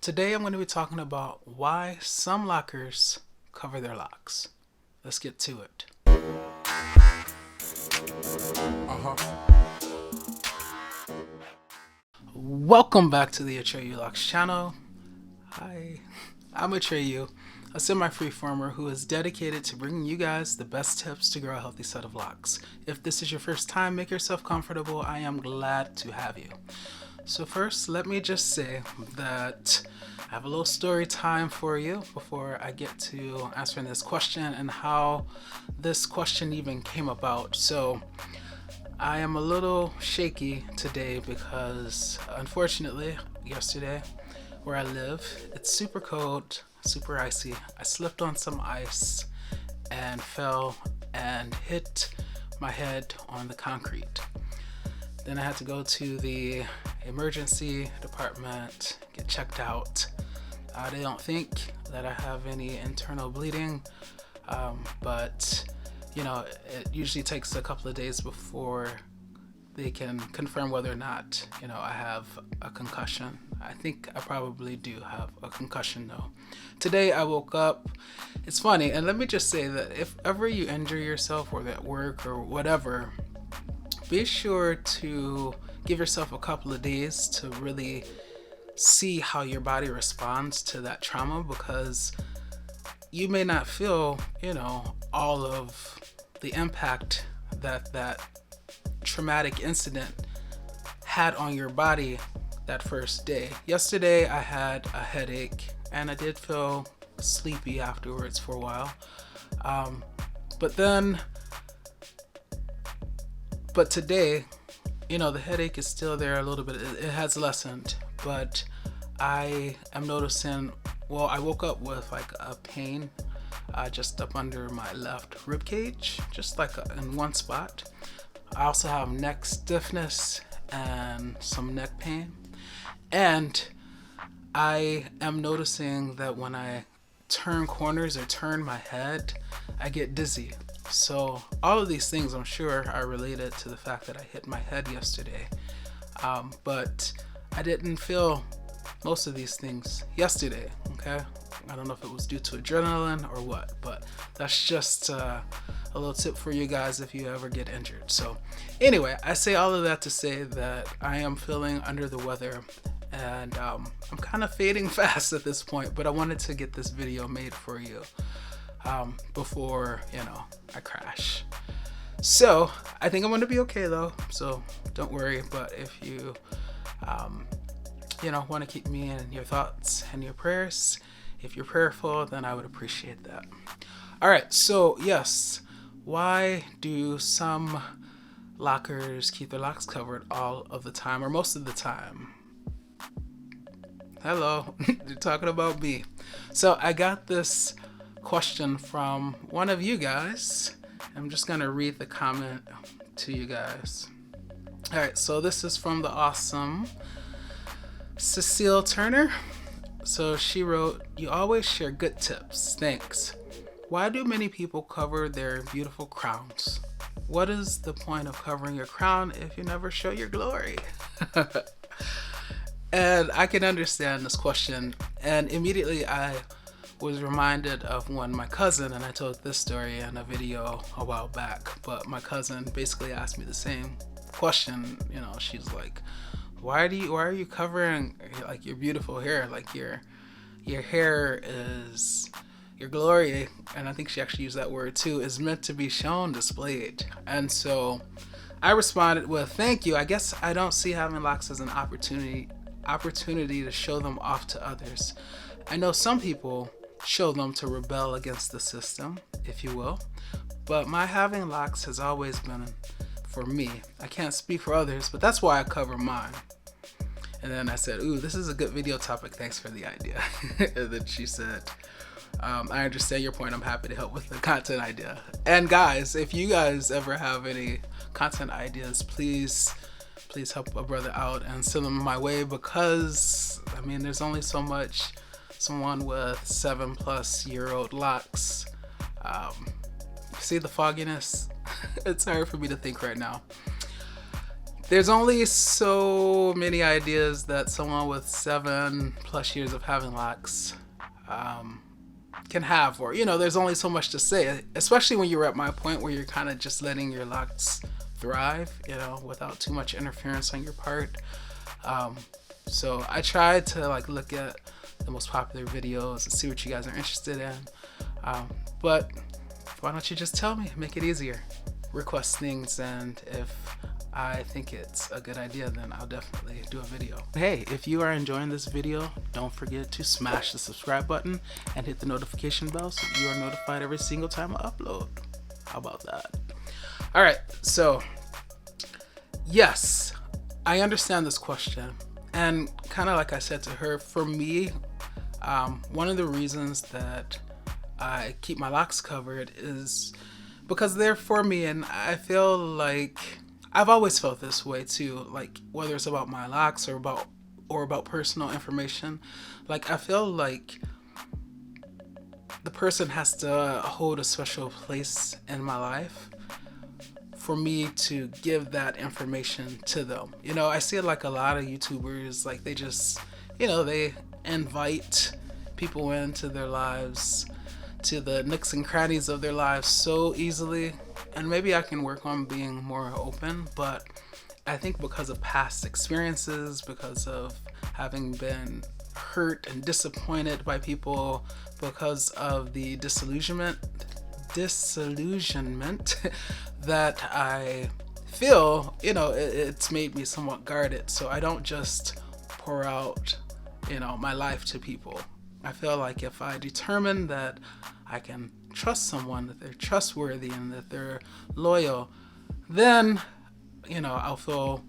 Today I'm going to be talking about why some lockers cover their locks. Let's get to it. Welcome back to the Atreyu Locs channel. Hi, I'm Atreyu, a Semi Freeformer who is dedicated to bringing you guys the best tips to grow a healthy set of locks. If this is your first time, make yourself comfortable. I am glad to have you. So first, let me just say that I have a little story time for you before I get to answering this question and how this question even came about. So I am a little shaky today because unfortunately yesterday where I live, it's super cold, super icy. I slipped on some ice and fell and hit my head on the concrete. Then I had to go to the emergency department, get checked out. They don't think that I have any internal bleeding, but you know, it usually takes a couple of days before they can confirm whether or not, you know, I have a concussion. I think I probably do have a concussion though. Today I woke up, it's funny, and let me just say that if ever you injure yourself or at work or whatever, be sure to give yourself a couple of days to really see how your body responds to that trauma, because you may not feel, you know, all of the impact that that traumatic incident had on your body that first day. Yesterday I had a headache and I did feel sleepy afterwards for a while. But today, you know, the headache is still there a little bit. It has lessened, but I am noticing, well, I woke up with like a pain just up under my left rib cage, just like in one spot. I also have neck stiffness and some neck pain. And I am noticing that when I turn corners or turn my head, I get dizzy. So all of these things I'm sure are related to the fact that I hit my head yesterday. But I didn't feel most of these things yesterday, okay? I don't know if it was due to adrenaline or what, but that's just a little tip for you guys if you ever get injured. So anyway, I say all of that to say that I am feeling under the weather and I'm kind of fading fast at this point, but I wanted to get this video made for you before, you know, I crash. So I think I'm going to be okay though, so don't worry. But if you you know, want to keep me in your thoughts and your prayers, if you're prayerful, then I would appreciate that. All right, so yes, why do some lockers keep their locks covered all of the time or most of the time? Hello, you're talking about me. So I got this question from one of you guys. I'm just gonna read the comment to you guys. All right, so this is from the awesome Cecile Turner. So she wrote, "You always share good tips. Thanks. Why do many people cover their beautiful crowns? What is the point of covering your crown if you never show your glory?" And I can understand this question. And immediately I was reminded of when my cousin, and I told this story in a video a while back, but my cousin basically asked me the same question. You know, she's like, why are you covering like your beautiful hair? Like your hair is your glory, and I think she actually used that word too, is meant to be shown, displayed. And so I responded with, thank you. I guess I don't see having locks as an opportunity to show them off to others. I know some people show them to rebel against the system, if you will, but my having locks has always been for me. I can't speak for others, but that's why I cover mine. And then I said, ooh, this is a good video topic, thanks for the idea. And then she said, I understand your point, I'm happy to help with the content idea. And guys, if you guys ever have any content ideas, please help a brother out and send them my way, because I mean, there's only so much someone with 7+ year-old locks. See the fogginess? It's hard for me to think right now. There's only so many ideas that someone with 7+ years of having locks can have, or there's only so much to say, especially when you're at my point where you're kind of just letting your locks thrive, without too much interference on your part. So I tried to look at the most popular videos and see what you guys are interested in. But why don't you just tell me? Make it easier. Request things, and if I think it's a good idea, then I'll definitely do a video. Hey, if you are enjoying this video, don't forget to smash the subscribe button and hit the notification bell so you are notified every single time I upload. How about that? All right, so yes, I understand this question. And kind of like I said to her, for me, one of the reasons that I keep my locks covered is because they're for me, and I feel like I've always felt this way too, like whether it's about my locks or about personal information. Like I feel like the person has to hold a special place in my life for me to give that information to them. I see like a lot of YouTubers, like they just, they invite people into their lives, to the nooks and crannies of their lives so easily. And maybe I can work on being more open, but I think because of past experiences, because of having been hurt and disappointed by people, because of the disillusionment that I feel, it's made me somewhat guarded. So I don't just pour out, my life to people. I feel like if I determine that I can trust someone, that they're trustworthy and that they're loyal, then, I'll feel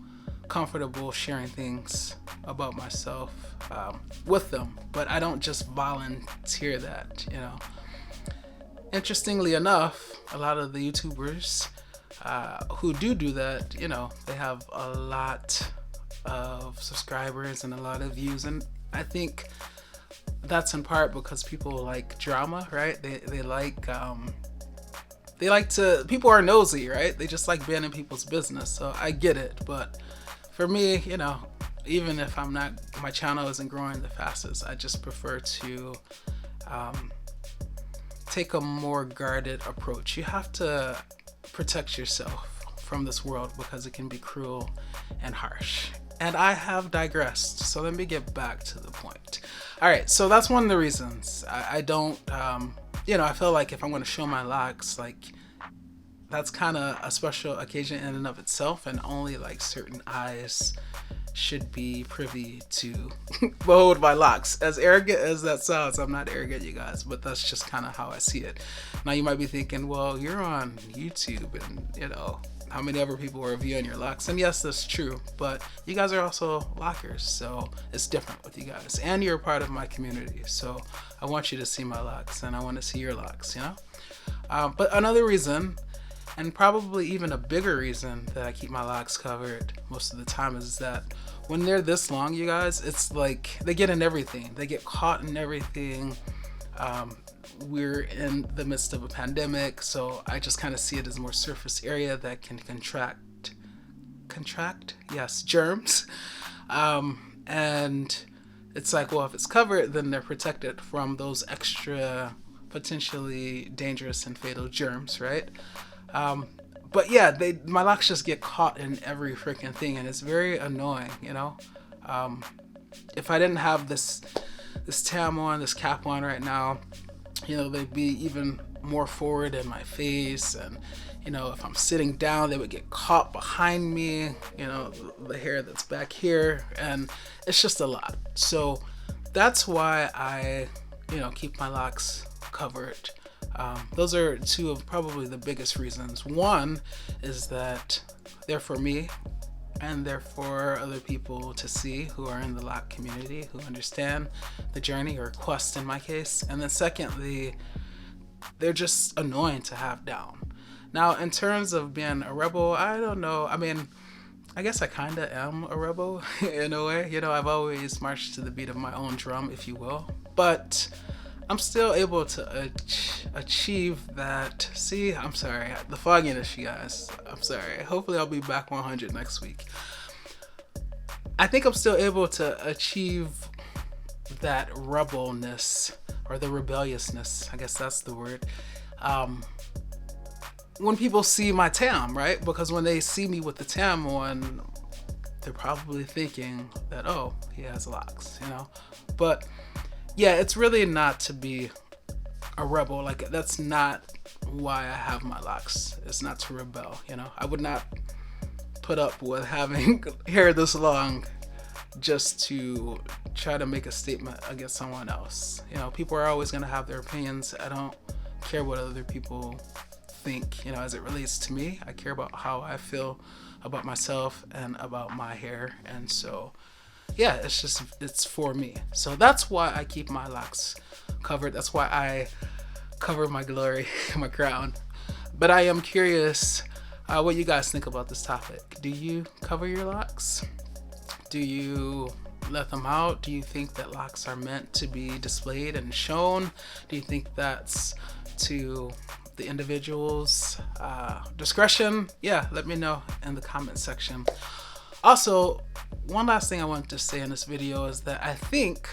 comfortable sharing things about myself with them. But I don't just volunteer that, Interestingly enough, a lot of the YouTubers who do that, they have a lot of subscribers and a lot of views. And I think that's in part because people like drama, right? They like to, people are nosy, right? They just like being in people's business. So I get it. But for me, even if my channel isn't growing the fastest, I just prefer to take a more guarded approach. You have to protect yourself from this world because it can be cruel and harsh. And I have digressed, so let me get back to the point. All right, so that's one of the reasons I don't, I feel like if I'm going to show my locks, like that's kind of a special occasion in and of itself, and only like certain eyes should be privy to behold my locks. As arrogant as that sounds, I'm not arrogant, you guys, but that's just kind of how I see it. Now you might be thinking, well, you're on YouTube and how many other people are viewing your locks? And yes, that's true, but you guys are also Loc'ers, so it's different with you guys, and you're a part of my community, so I want you to see my locks and I want to see your locks, But another reason, and probably even a bigger reason that I keep my locks covered most of the time, is that when they're this long, you guys, it's like they get in everything. They get caught in everything. We're in the midst of a pandemic, so I just kind of see it as more surface area that can contract, yes, germs. And it's like, well, if it's covered, then they're protected from those extra potentially dangerous and fatal germs, right? But yeah, my locks just get caught in every freaking thing, and it's very annoying, If I didn't have this tam on, this cap on right now, they'd be even more forward in my face, and if I'm sitting down, they would get caught behind me, the hair that's back here, and it's just a lot. So that's why I keep my locks covered. Those are two of probably the biggest reasons. One is that they're for me, and they're for other people to see who are in the lock community, who understand the journey, or quest in my case. And then secondly, they're just annoying to have down. Now, in terms of being a rebel, I don't know. I mean, I guess I kind of am a rebel in a way. I've always marched to the beat of my own drum, if you will. But I'm still able to achieve that. See, I'm sorry, the fogginess, you guys. I'm sorry. Hopefully I'll be back 100 next week. I think I'm still able to achieve that rebelness, or the rebelliousness, I guess that's the word, when people see my tam, right? Because when they see me with the tam on, they're probably thinking that, oh, he has locks, you know? But yeah, it's really not to be a rebel. Like, that's not why I have my locks. It's not to rebel, you know? I would not put up with having hair this long just to try to make a statement against someone else. You know, people are always going to have their opinions. I don't care what other people think, you know, as it relates to me. I care about how I feel about myself and about my hair. And so, yeah, it's for me. So that's why I keep my locks covered. That's why I cover my glory, my crown. But I am curious what you guys think about this topic. Do you cover your locks? Do you let them out? Do you think that locks are meant to be displayed and shown? Do you think that's to the individual's discretion? Yeah, let me know in the comment section. Also, one last thing I wanted to say in this video is that I think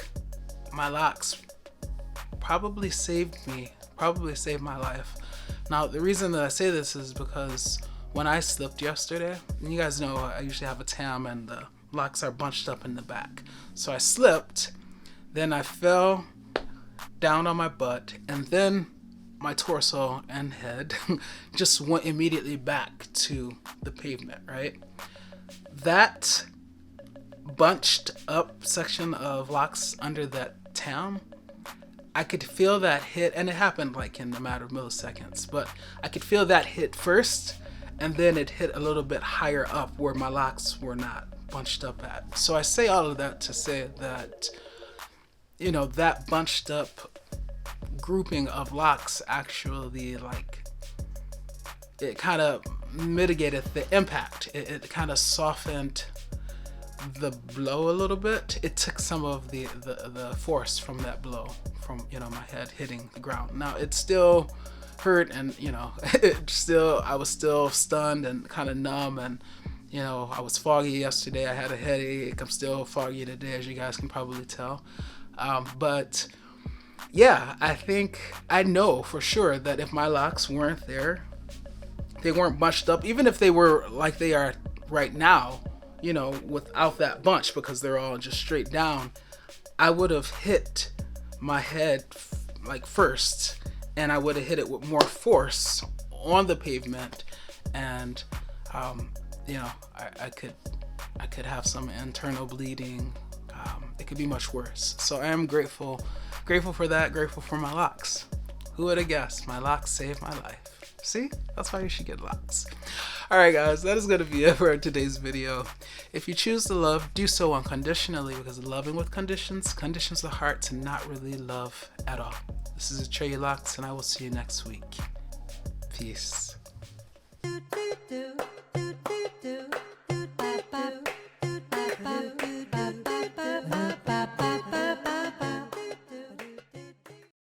my locks probably saved my life. Now, the reason that I say this is because when I slipped yesterday, and you guys know I usually have a tam and the locks are bunched up in the back. So I slipped, then I fell down on my butt, and then my torso and head just went immediately back to the pavement, right? That bunched up section of locks under that tam, I could feel that hit, and it happened like in a matter of milliseconds, but I could feel that hit first, and then it hit a little bit higher up where my locks were not bunched up at. So I say all of that to say that, you know, that bunched up grouping of locks actually, like, it kind of mitigated the impact. It kind of softened the blow a little bit. It took some of the force from that blow, from, you know, my head hitting the ground. Now it still hurt, and, you know, I was still stunned and kind of numb, and, you know, I was foggy yesterday. I had a headache. I'm still foggy today, as you guys can probably tell. But yeah, I know for sure that if my locks weren't there, they weren't bunched up, even if they were like they are right now, you know, without that bunch, because they're all just straight down, I would have hit my head like first, and I would have hit it with more force on the pavement, and you know, I could have some internal bleeding. It could be much worse. So I am grateful for that, grateful for my locks. Who would have guessed? My locks saved my life. See? That's why you should get locks. Alright guys, that is going to be it for today's video. If you choose to love, do so unconditionally, because loving with conditions the heart to not really love at all. This is Atreyu Locs, and I will see you next week. Peace.